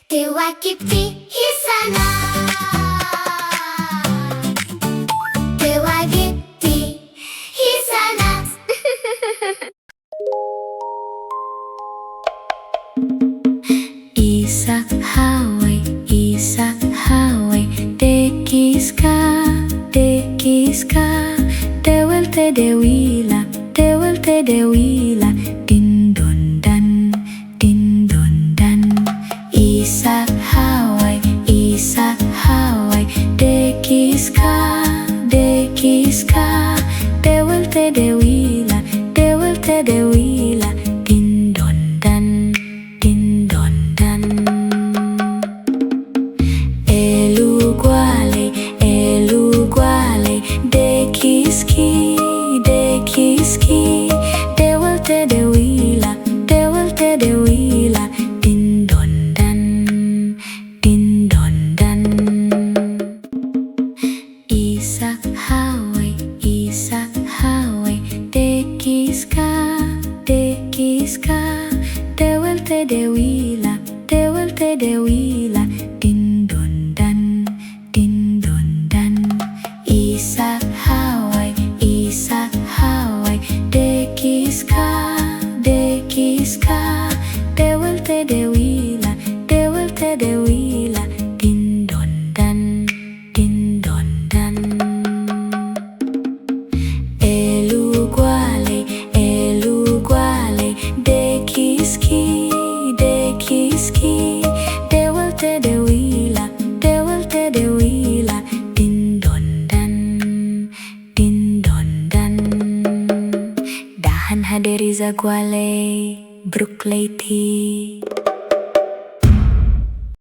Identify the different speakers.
Speaker 1: Dewa Kipti Hisana, Dewa Kipti Hisana. Isak Hawai, Dekiska, Dewel te Dewila, Din don dan, Isak Hawai, Dekiska, Dewel te Dewila, Din don dan, Elu Gwale, Dekiski, Dewel te Dewila, Din don dan, Isak Hawai, Dekiska, Dewel te Dewila, Din don dan, Isak Hawai, Dekiska, Dewel te Dewila, Din don dan, Elu Gwale, Dekiski, Dewel te Dewila, Din don dan, Dahan Haderiza Gwale, Brooklyn.